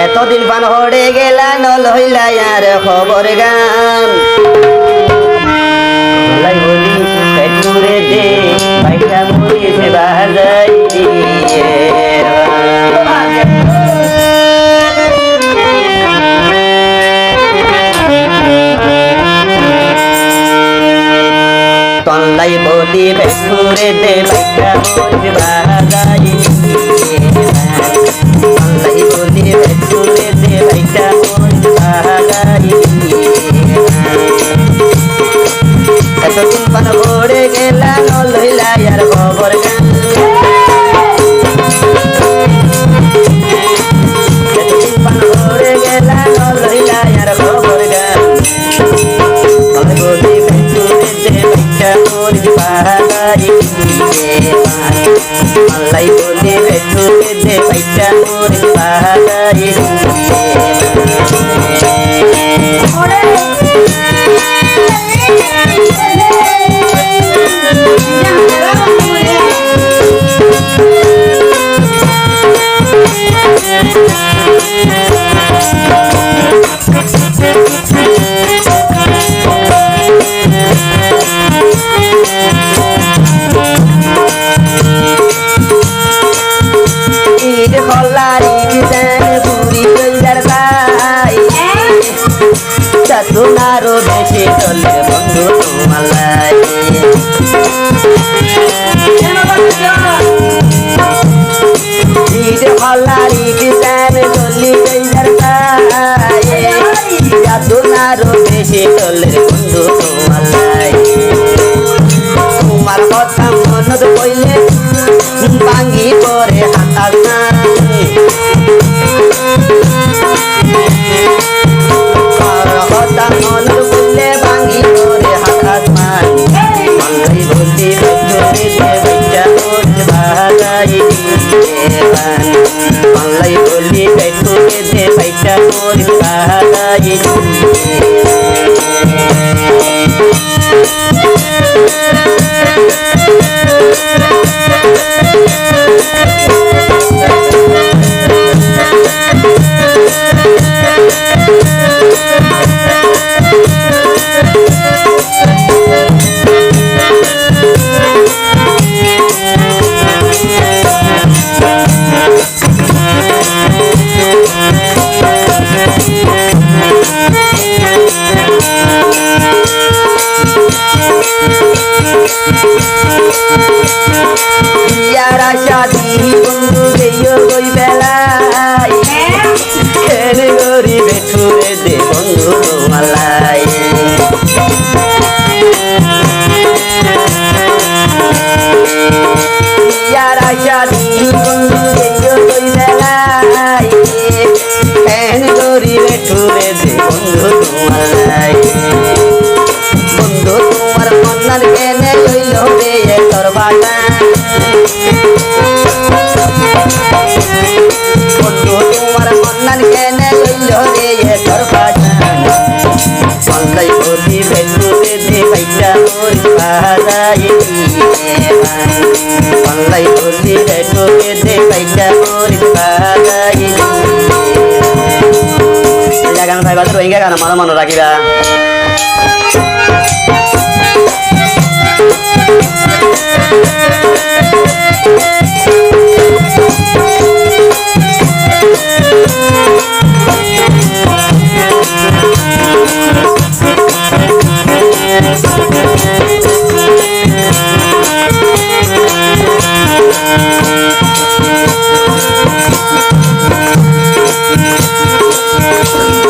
এতদিন পান হড়ে গেলা নল হইলা আর খবর গান বলি পেটুরে দে ভাইটা মরিছে বাজাই তনলাই বলি পেটুরে দে ভাইটা মরিছে বাজাই তনলাই বলি পেটুরে দে ভাইটা মরিছে বাজাই এতদিন পান ভরে গেলা নল হইলা আর খবর গান এতদিন পান ভরে গেলা নল হইলা আর খবর গান তলে বলি পেটুরে দে ভাইটা মরিছে বাজাই মাল্লাই বলি পেটুরে দে ভাইটা মরিছে বাজাই তোমারও বেশি চলে বন্ধু তোমালাই হলারি ডিজাইন চলি তোমারও বেশি চলে বন্ধু তোমালাই তোমার কথা মনত কইলে ভাঙ্গি পরে হাতাল না মনর বললে ভাঙি করে হাত মান মনই বলতে পেটুরে দে ভাইটা মরিছে বাজাই মনই বললি পেটুরে দে ভাইটা মরিছে বাজাই পেটুরে দে বন্ধু তোমালাই ইয়ারা শাদি বন্ধু দেইও কই বেলাই কেন গরি পেটুরে দে বন্ধু তোমালাই বন্ধু তোমার কন্যার কেনে লইল রে তোর বাটা বন্ধু তোমার কন্যার কেনে লইল রে তোর বাটা মল্লাই বলি পেটুরে দে ভাইটা মরিছে বাজাই মল্লাই বলি পেটুরে দে ভাইটা মরিছে বাজাই গান ভাই বাজার রোহিঙ্গা গান মানো মানো রাখিবা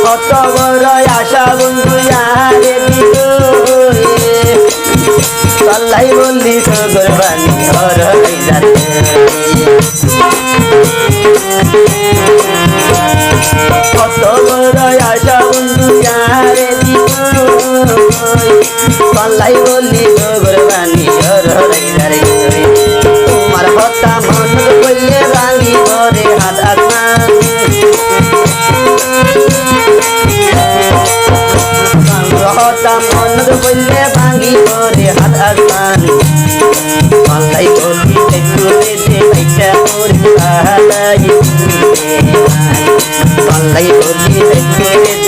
কত বড় আশা বন্ধু আরে দিল পাল্লাই বললি সগর বাণী হর যাতে কত বড় আশা বন্ধু আরে দিল পাল্লাই বললি সগর বাণী হর যারে তোমার কথা মন করলে ভাঙি করে হাত আসমান কথা মন করলে ভাঙি করে হাত আসমান পাল্লাই বলি ফেসবুকে বাইটা ওর পালাই পাল্লাই বলি ফেসবুকে